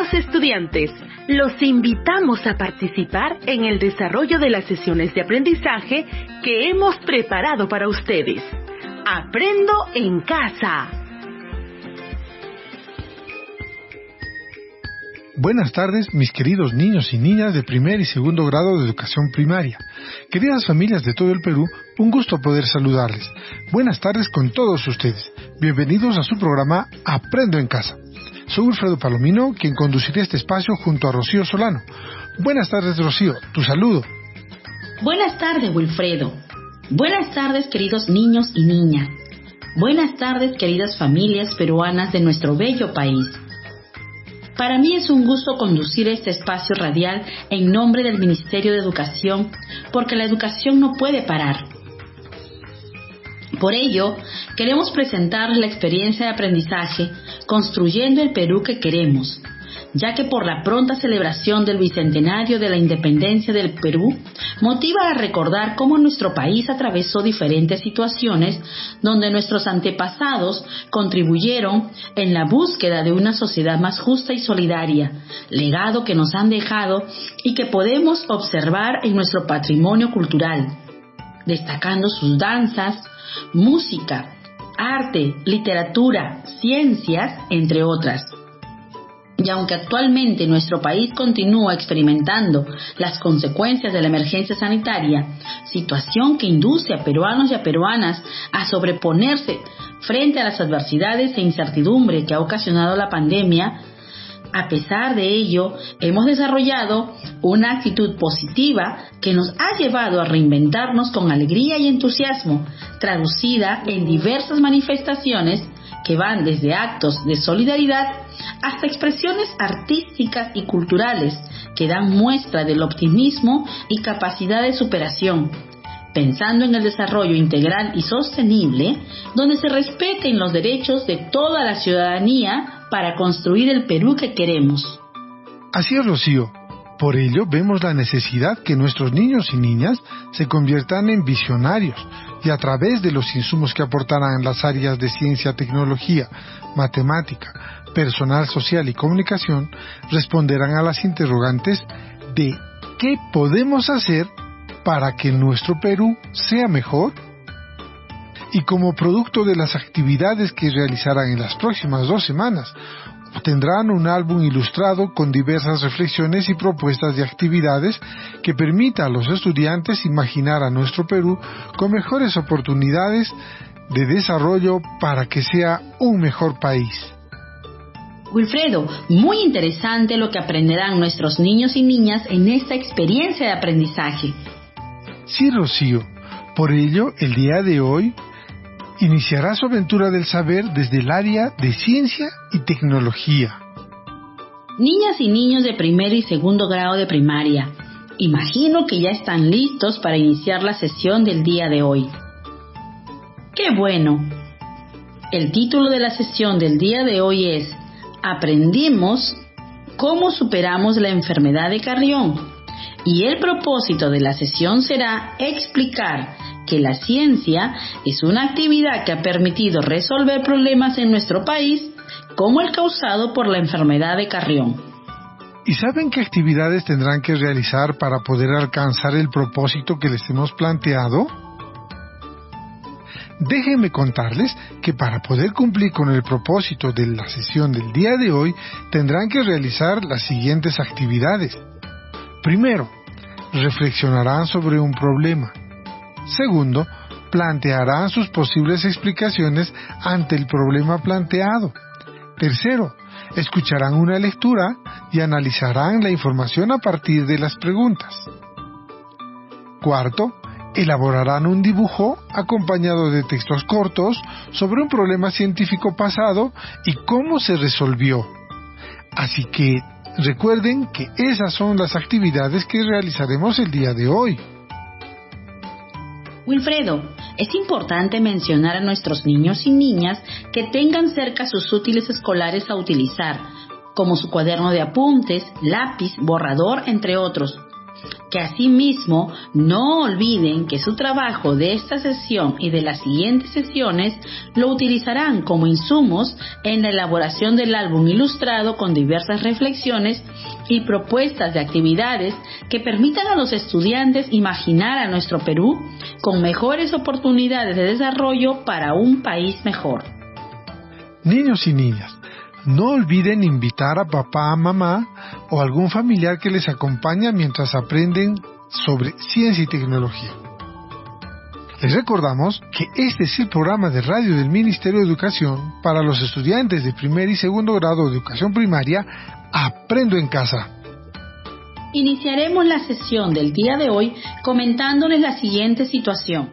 Queridos estudiantes, los invitamos a participar en el desarrollo de las sesiones de aprendizaje que hemos preparado para ustedes. Aprendo en casa. Buenas tardes, mis queridos niños y niñas de primer y segundo grado de educación primaria. Queridas familias de todo el Perú, un gusto poder saludarles. Buenas tardes con todos ustedes. Bienvenidos a su programa Aprendo en Casa. Soy Wilfredo Palomino, quien conducirá este espacio junto a Rocío Solano. Buenas tardes, Rocío. Tu saludo. Buenas tardes, Wilfredo. Buenas tardes, queridos niños y niñas. Buenas tardes, queridas familias peruanas de nuestro bello país. Para mí es un gusto conducir este espacio radial en nombre del Ministerio de Educación, porque la educación no puede parar. Por ello, queremos presentar la experiencia de aprendizaje construyendo el Perú que queremos, ya que por la pronta celebración del bicentenario de la independencia del Perú, motiva a recordar cómo nuestro país atravesó diferentes situaciones donde nuestros antepasados contribuyeron en la búsqueda de una sociedad más justa y solidaria, legado que nos han dejado y que podemos observar en nuestro patrimonio cultural, destacando sus danzas, música, arte, literatura, ciencias, entre otras. Y aunque actualmente nuestro país continúa experimentando las consecuencias de la emergencia sanitaria, situación que induce a peruanos y a peruanas a sobreponerse frente a las adversidades e incertidumbre que ha ocasionado la pandemia, a pesar de ello, hemos desarrollado una actitud positiva que nos ha llevado a reinventarnos con alegría y entusiasmo, traducida en diversas manifestaciones que van desde actos de solidaridad hasta expresiones artísticas y culturales que dan muestra del optimismo y capacidad de superación, pensando en el desarrollo integral y sostenible, donde se respeten los derechos de toda la ciudadanía para construir el Perú que queremos. Así es, Rocío. Por ello, vemos la necesidad que nuestros niños y niñas se conviertan en visionarios y a través de los insumos que aportarán las áreas de ciencia, tecnología, matemática, personal social y comunicación, responderán a las interrogantes de ¿qué podemos hacer para que nuestro Perú sea mejor? Y como producto de las actividades que realizarán en las próximas 2 semanas, obtendrán un álbum ilustrado con diversas reflexiones y propuestas de actividades que permita a los estudiantes imaginar a nuestro Perú con mejores oportunidades de desarrollo para que sea un mejor país. Wilfredo, muy interesante lo que aprenderán nuestros niños y niñas en esta experiencia de aprendizaje. Sí, Rocío. Por ello, el día de hoy iniciará su aventura del saber desde el área de ciencia y tecnología. Niñas y niños de primer y segundo grado de primaria, imagino que ya están listos para iniciar la sesión del día de hoy. ¡Qué bueno! El título de la sesión del día de hoy es Aprendimos cómo superamos la enfermedad de Carrión. Y el propósito de la sesión será explicar que la ciencia es una actividad que ha permitido resolver problemas en nuestro país, como el causado por la enfermedad de Carrión. ¿Y saben qué actividades tendrán que realizar para poder alcanzar el propósito que les hemos planteado? Déjenme contarles que para poder cumplir con el propósito de la sesión del día de hoy, tendrán que realizar las siguientes actividades. Primero, reflexionarán sobre un problema. Segundo, plantearán sus posibles explicaciones ante el problema planteado. Tercero, escucharán una lectura y analizarán la información a partir de las preguntas. Cuarto, elaborarán un dibujo acompañado de textos cortos sobre un problema científico pasado y cómo se resolvió. Así que recuerden que esas son las actividades que realizaremos el día de hoy. Wilfredo, es importante mencionar a nuestros niños y niñas que tengan cerca sus útiles escolares a utilizar, como su cuaderno de apuntes, lápiz, borrador, entre otros. Que asimismo no olviden que su trabajo de esta sesión y de las siguientes sesiones lo utilizarán como insumos en la elaboración del álbum ilustrado con diversas reflexiones y propuestas de actividades que permitan a los estudiantes imaginar a nuestro Perú con mejores oportunidades de desarrollo para un país mejor. Niños y niñas, no olviden invitar a papá, mamá o algún familiar que les acompañe mientras aprenden sobre ciencia y tecnología. Les recordamos que este es el programa de radio del Ministerio de Educación para los estudiantes de primer y segundo grado de educación primaria. Aprendo en casa. Iniciaremos la sesión del día de hoy comentándoles la siguiente situación.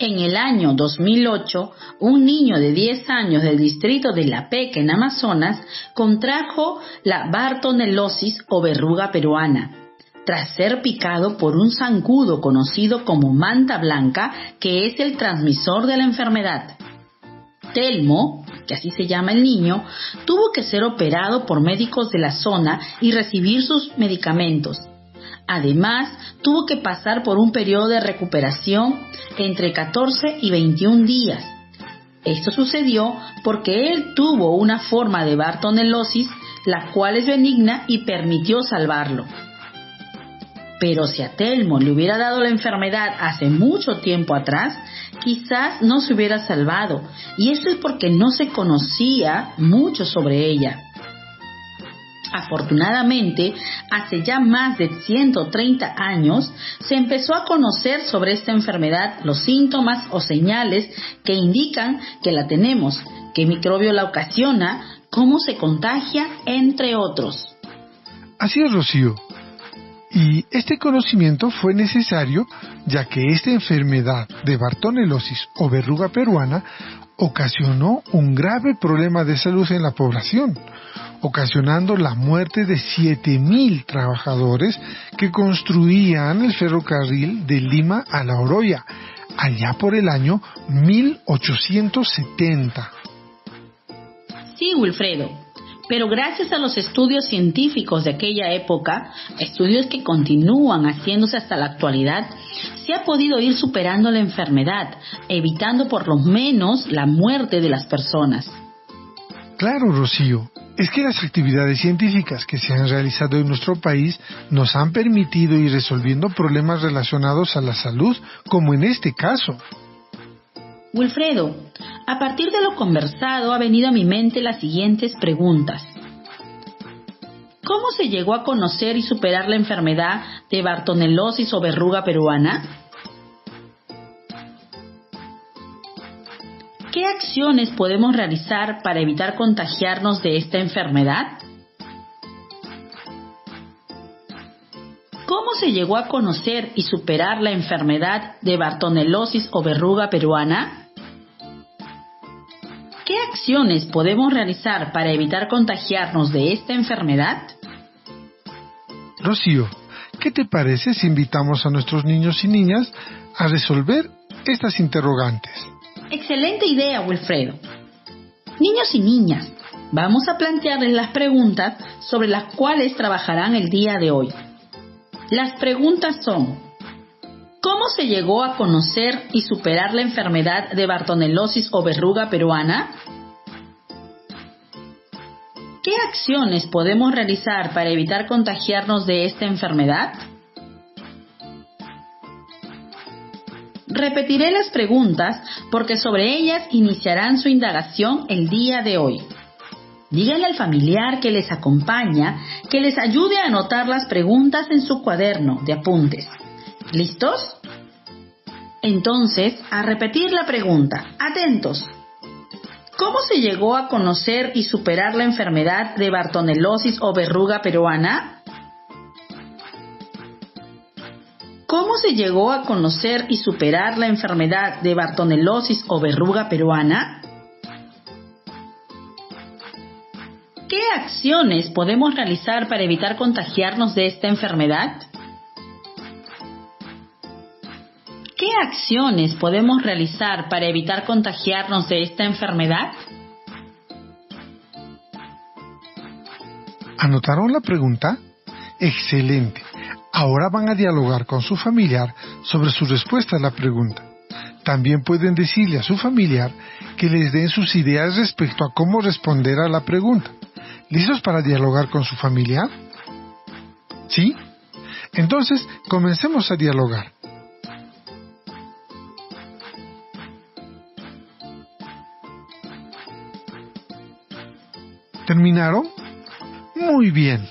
En el año 2008, un niño de 10 años del distrito de La Peca, en Amazonas, contrajo la bartonelosis o verruga peruana, tras ser picado por un zancudo conocido como manta blanca, que es el transmisor de la enfermedad. Telmo, que así se llama el niño, tuvo que ser operado por médicos de la zona y recibir sus medicamentos. Además, tuvo que pasar por un periodo de recuperación entre 14 y 21 días. Esto sucedió porque él tuvo una forma de bartonelosis, la cual es benigna y permitió salvarlo. Pero si a Telmo le hubiera dado la enfermedad hace mucho tiempo atrás, quizás no se hubiera salvado, y eso es porque no se conocía mucho sobre ella. Afortunadamente, hace ya más de 130 años, se empezó a conocer sobre esta enfermedad, los síntomas o señales que indican que la tenemos, qué microbio la ocasiona, cómo se contagia, entre otros. Así es, Rocío. Y este conocimiento fue necesario ya que esta enfermedad de bartonelosis o verruga peruana ocasionó un grave problema de salud en la población, ocasionando la muerte de 7.000 trabajadores que construían el ferrocarril de Lima a La Oroya, allá por el año 1870. Sí, Wilfredo, pero gracias a los estudios científicos de aquella época, estudios que continúan haciéndose hasta la actualidad, se ha podido ir superando la enfermedad, evitando por lo menos la muerte de las personas. Claro, Rocío. Es que las actividades científicas que se han realizado en nuestro país nos han permitido ir resolviendo problemas relacionados a la salud, como en este caso. Wilfredo, a partir de lo conversado ha venido a mi mente las siguientes preguntas. ¿Cómo se llegó a conocer y superar la enfermedad de bartonelosis o verruga peruana? ¿Qué acciones podemos realizar para evitar contagiarnos de esta enfermedad? ¿Cómo se llegó a conocer y superar la enfermedad de bartonelosis o verruga peruana? ¿Qué acciones podemos realizar para evitar contagiarnos de esta enfermedad? Rocío, ¿qué te parece si invitamos a nuestros niños y niñas a resolver estas interrogantes? Excelente idea, Wilfredo. Niños y niñas, vamos a plantearles las preguntas sobre las cuales trabajarán el día de hoy. Las preguntas son: ¿cómo se llegó a conocer y superar la enfermedad de bartonelosis o verruga peruana? ¿Qué acciones podemos realizar para evitar contagiarnos de esta enfermedad? Repetiré las preguntas porque sobre ellas iniciarán su indagación el día de hoy. Díganle al familiar que les acompaña que les ayude a anotar las preguntas en su cuaderno de apuntes. ¿Listos? Entonces, a repetir la pregunta. ¡Atentos! ¿Cómo se llegó a conocer y superar la enfermedad de bartonelosis o verruga peruana? ¿Cómo se llegó a conocer y superar la enfermedad de bartonelosis o verruga peruana? ¿Qué acciones podemos realizar para evitar contagiarnos de esta enfermedad? ¿Qué acciones podemos realizar para evitar contagiarnos de esta enfermedad? ¿Anotaron la pregunta? Excelente. Ahora van a dialogar con su familiar sobre su respuesta a la pregunta. También pueden decirle a su familiar que les den sus ideas respecto a cómo responder a la pregunta. ¿Listos para dialogar con su familiar? ¿Sí? Entonces, comencemos a dialogar. ¿Terminaron? Muy bien.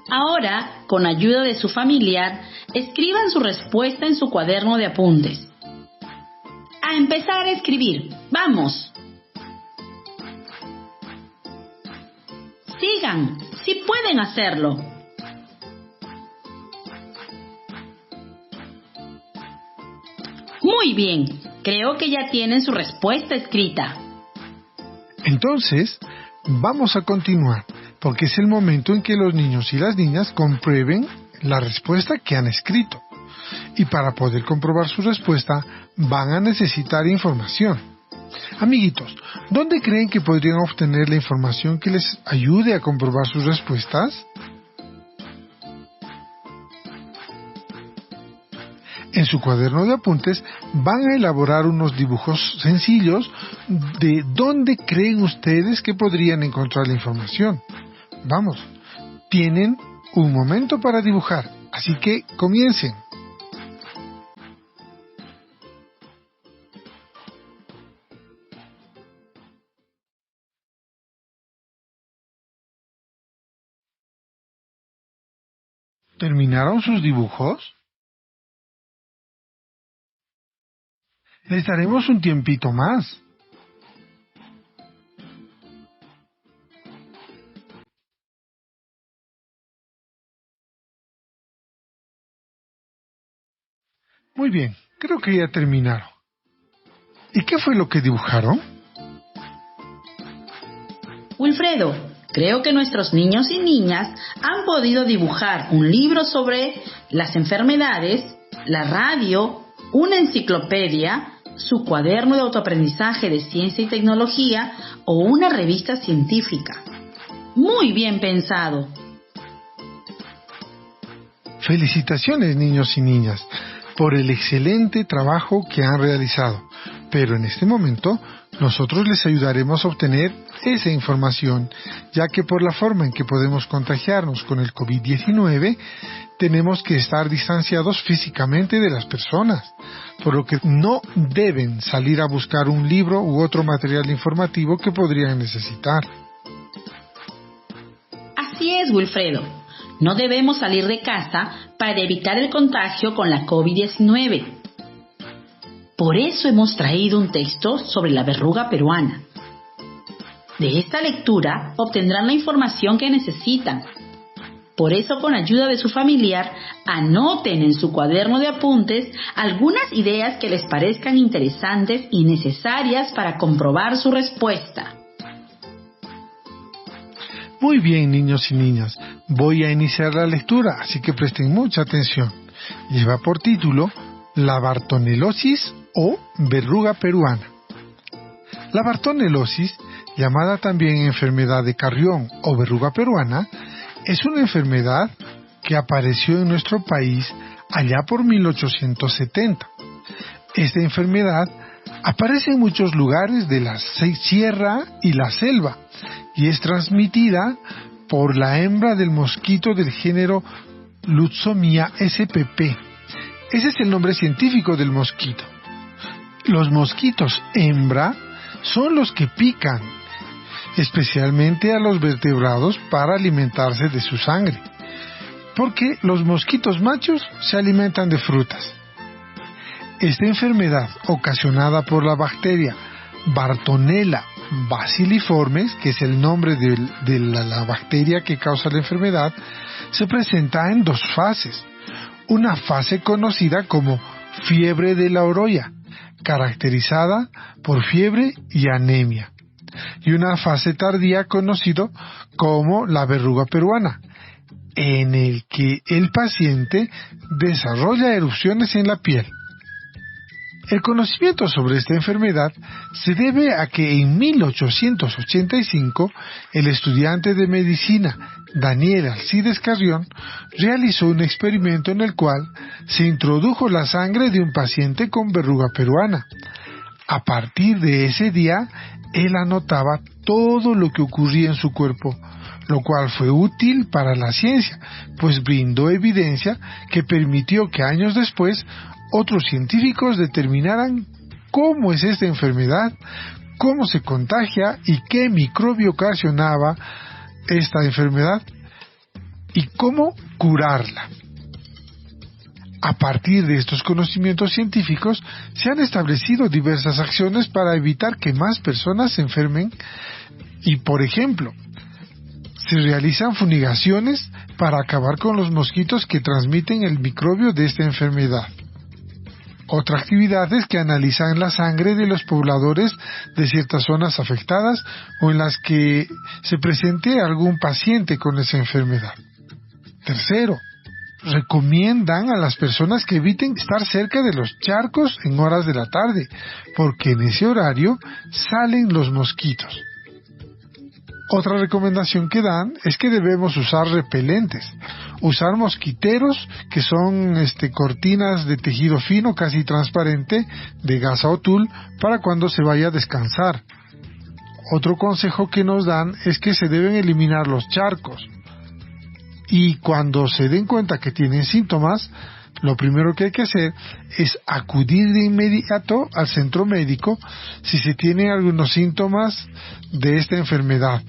Ahora, con ayuda de su familiar, escriban su respuesta en su cuaderno de apuntes. A empezar a escribir. ¡Vamos! Sigan, sí pueden hacerlo. Muy bien, creo que ya tienen su respuesta escrita. Entonces, vamos a continuar, porque es el momento en que los niños y las niñas comprueben la respuesta que han escrito. Y para poder comprobar su respuesta, van a necesitar información. Amiguitos, ¿dónde creen que podrían obtener la información que les ayude a comprobar sus respuestas? En su cuaderno de apuntes van a elaborar unos dibujos sencillos de dónde creen ustedes que podrían encontrar la información. Vamos, tienen un momento para dibujar, así que comiencen. ¿Terminaron sus dibujos? Les daremos un tiempito más. Muy bien, creo que ya terminaron. ¿Y qué fue lo que dibujaron? Wilfredo, creo que nuestros niños y niñas han podido dibujar un libro sobre las enfermedades, la radio, una enciclopedia, su cuaderno de autoaprendizaje de ciencia y tecnología o una revista científica. Muy bien pensado. Felicitaciones, niños y niñas, por el excelente trabajo que han realizado. Pero en este momento, nosotros les ayudaremos a obtener esa información, ya que por la forma en que podemos contagiarnos con el COVID-19, tenemos que estar distanciados físicamente de las personas, por lo que no deben salir a buscar un libro u otro material informativo que podrían necesitar. Así es, Wilfredo. No debemos salir de casa para evitar el contagio con la COVID-19. Por eso hemos traído un texto sobre la verruga peruana. De esta lectura obtendrán la información que necesitan. Por eso, con ayuda de su familiar, anoten en su cuaderno de apuntes algunas ideas que les parezcan interesantes y necesarias para comprobar su respuesta. Muy bien, niños y niñas, voy a iniciar la lectura, así que presten mucha atención. Lleva por título La bartonelosis o verruga peruana. La bartonelosis, llamada también enfermedad de Carrión o verruga peruana, es una enfermedad que apareció en nuestro país allá por 1870. Esta enfermedad aparece en muchos lugares de la sierra y la selva y es transmitida por la hembra del mosquito del género Lutzomia spp. Ese es el nombre científico del mosquito. Los mosquitos hembra son los que pican, especialmente a los vertebrados para alimentarse de su sangre, porque los mosquitos machos se alimentan de frutas. Esta enfermedad, ocasionada por la bacteria Bartonella bacilliformes, que es el nombre de la bacteria que causa la enfermedad, se presenta en dos fases. Una fase conocida como fiebre de la orolla, caracterizada por fiebre y anemia, y una fase tardía conocido como la verruga peruana, en el que el paciente desarrolla erupciones en la piel. El conocimiento sobre esta enfermedad se debe a que en 1885 el estudiante de medicina Daniel Alcides Carrión, realizó un experimento en el cual se introdujo la sangre de un paciente con verruga peruana. A partir de ese día, él anotaba todo lo que ocurría en su cuerpo, lo cual fue útil para la ciencia, pues brindó evidencia que permitió que años después otros científicos determinaran cómo es esta enfermedad, cómo se contagia y qué microbio ocasionaba esta enfermedad y cómo curarla. A partir de estos conocimientos científicos se han establecido diversas acciones para evitar que más personas se enfermen y, por ejemplo, se realizan fumigaciones para acabar con los mosquitos que transmiten el microbio de esta enfermedad. Otra actividad es que analizan la sangre de los pobladores de ciertas zonas afectadas o en las que se presente algún paciente con esa enfermedad. Tercero, recomiendan a las personas que eviten estar cerca de los charcos en horas de la tarde, porque en ese horario salen los mosquitos. Otra recomendación que dan es que debemos usar repelentes, usar mosquiteros, que son cortinas de tejido fino casi transparente de gasa o tul para cuando se vaya a descansar. Otro consejo que nos dan es que se deben eliminar los charcos y cuando se den cuenta que tienen síntomas, lo primero que hay que hacer es acudir de inmediato al centro médico si se tienen algunos síntomas de esta enfermedad,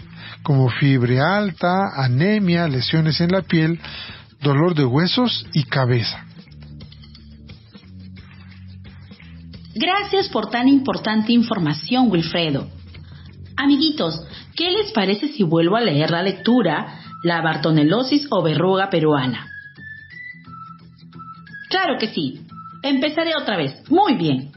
como fiebre alta, anemia, lesiones en la piel, dolor de huesos y cabeza. Gracias por tan importante información, Wilfredo. Amiguitos, ¿qué les parece si vuelvo a leer la lectura La bartonelosis o verruga peruana? Claro que sí. Empezaré otra vez. Muy bien.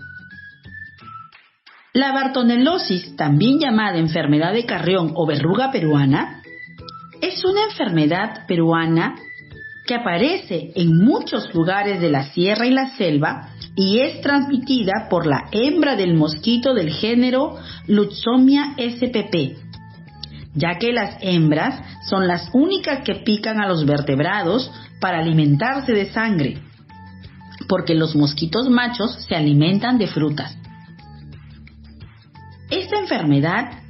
La bartonelosis, también llamada enfermedad de Carrión o verruga peruana, es una enfermedad peruana que aparece en muchos lugares de la sierra y la selva y es transmitida por la hembra del mosquito del género Lutzomia spp, ya que las hembras son las únicas que pican a los vertebrados para alimentarse de sangre, porque los mosquitos machos se alimentan de frutas. Esta enfermedad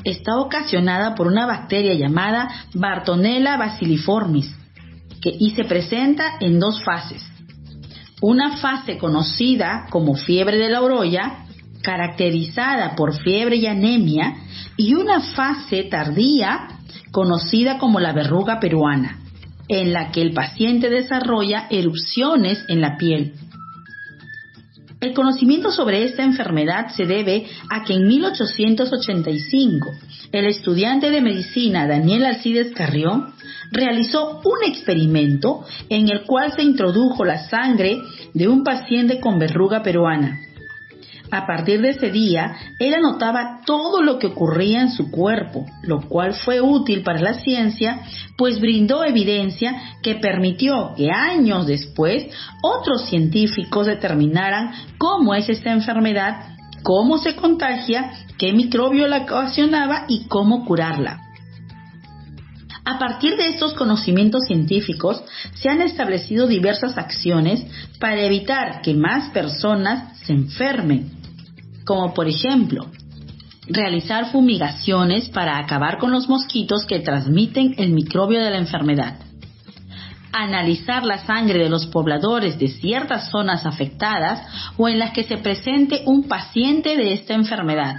está ocasionada por una bacteria llamada Bartonella bacilliformis y se presenta en dos fases. Una fase conocida como fiebre de la orolla, caracterizada por fiebre y anemia, y una fase tardía conocida como la verruga peruana, en la que el paciente desarrolla erupciones en la piel. El conocimiento sobre esta enfermedad se debe a que en 1885 el estudiante de medicina Daniel Alcides Carrión realizó un experimento en el cual se introdujo la sangre de un paciente con verruga peruana. A partir de ese día, él anotaba todo lo que ocurría en su cuerpo, lo cual fue útil para la ciencia, pues brindó evidencia que permitió que años después otros científicos determinaran cómo es esta enfermedad, cómo se contagia, qué microbio la ocasionaba y cómo curarla. A partir de estos conocimientos científicos, se han establecido diversas acciones para evitar que más personas se enfermen, como por ejemplo, realizar fumigaciones para acabar con los mosquitos que transmiten el microbio de la enfermedad, analizar la sangre de los pobladores de ciertas zonas afectadas o en las que se presente un paciente de esta enfermedad,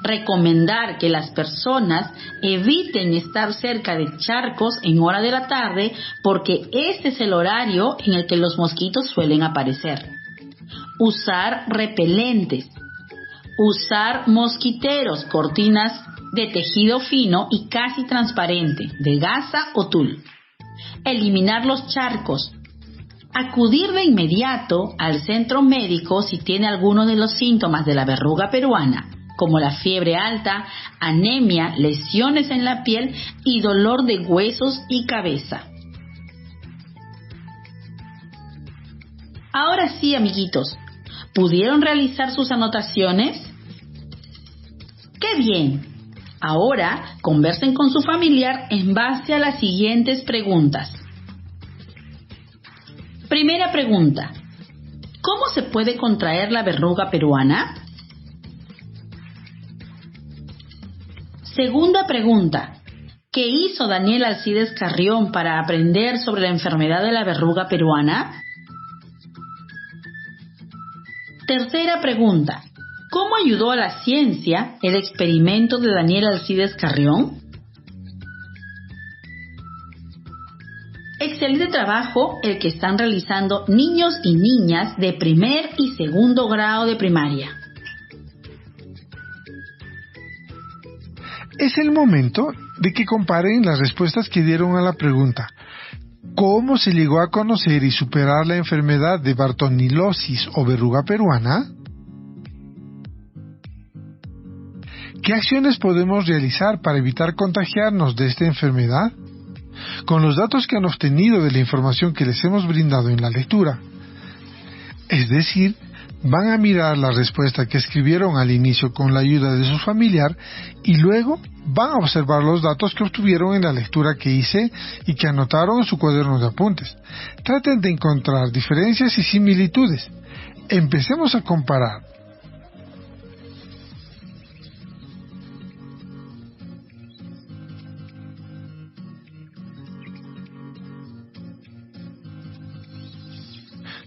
recomendar que las personas eviten estar cerca de charcos en hora de la tarde porque este es el horario en el que los mosquitos suelen aparecer. Usar repelentes, usar mosquiteros, cortinas de tejido fino y casi transparente, de gasa o tul, eliminar los charcos, acudir de inmediato al centro médico si tiene alguno de los síntomas de la verruga peruana, como la fiebre alta, anemia, lesiones en la piel y dolor de huesos y cabeza. Ahora sí, amiguitos, ¿pudieron realizar sus anotaciones? ¡Qué bien! Ahora, conversen con su familiar en base a las siguientes preguntas. Primera pregunta. ¿Cómo se puede contraer la verruga peruana? Segunda pregunta. ¿Qué hizo Daniel Alcides Carrión para aprender sobre la enfermedad de la verruga peruana? Tercera pregunta. ¿Cómo ayudó a la ciencia el experimento de Daniel Alcides Carrión? Excelente trabajo el que están realizando niños y niñas de primer y segundo grado de primaria. Es el momento de que comparen las respuestas que dieron a la pregunta ¿cómo se llegó a conocer y superar la enfermedad de bartonilosis o verruga peruana? ¿Qué acciones podemos realizar para evitar contagiarnos de esta enfermedad? Con los datos que han obtenido de la información que les hemos brindado en la lectura, es decir, van a mirar la respuesta que escribieron al inicio con la ayuda de su familiar y luego van a observar los datos que obtuvieron en la lectura que hice y que anotaron en su cuaderno de apuntes. Traten de encontrar diferencias y similitudes. Empecemos a comparar.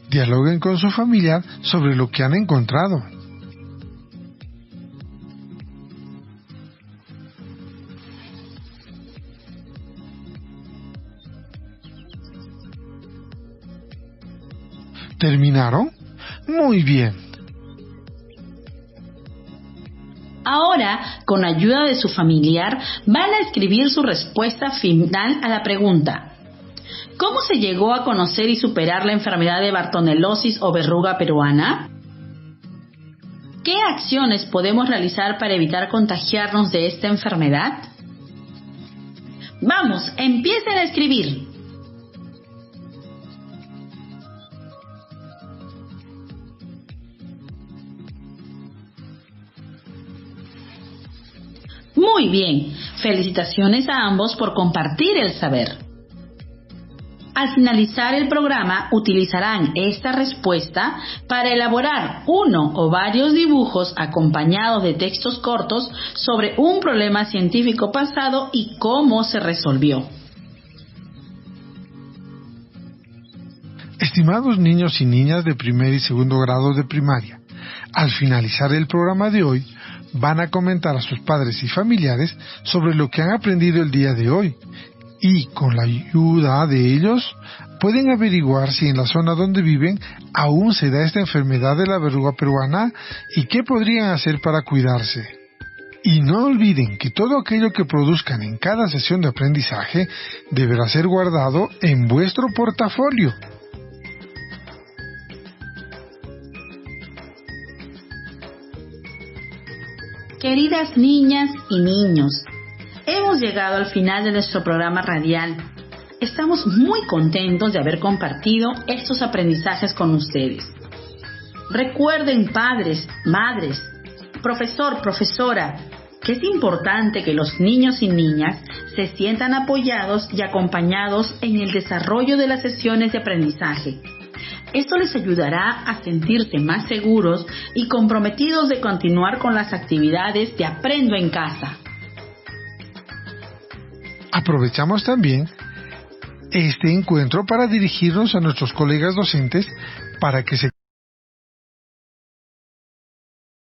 Dialoguen con su familiar sobre lo que han encontrado. ¿Terminaron? Muy bien. Ahora, con ayuda de su familiar, van a escribir su respuesta final a la pregunta. ¿Cómo se llegó a conocer y superar la enfermedad de bartonelosis o verruga peruana? ¿Qué acciones podemos realizar para evitar contagiarnos de esta enfermedad? Vamos, empiecen a escribir. Muy bien, felicitaciones a ambos por compartir el saber. Al finalizar el programa, utilizarán esta respuesta para elaborar uno o varios dibujos acompañados de textos cortos sobre un problema científico pasado y cómo se resolvió. Estimados niños y niñas de primer y segundo grado de primaria, al finalizar el programa de hoy, van a comentar a sus padres y familiares sobre lo que han aprendido el día de hoy y, con la ayuda de ellos, pueden averiguar si en la zona donde viven aún se da esta enfermedad de la verruga peruana y qué podrían hacer para cuidarse. Y no olviden que todo aquello que produzcan en cada sesión de aprendizaje deberá ser guardado en vuestro portafolio. Queridas niñas y niños, hemos llegado al final de nuestro programa radial. Estamos muy contentos de haber compartido estos aprendizajes con ustedes. Recuerden, padres, madres, profesor, profesora, que es importante que los niños y niñas se sientan apoyados y acompañados en el desarrollo de las sesiones de aprendizaje. Esto les ayudará a sentirse más seguros y comprometidos de continuar con las actividades de Aprendo en Casa. Aprovechamos también este encuentro para dirigirnos a nuestros colegas docentes para que se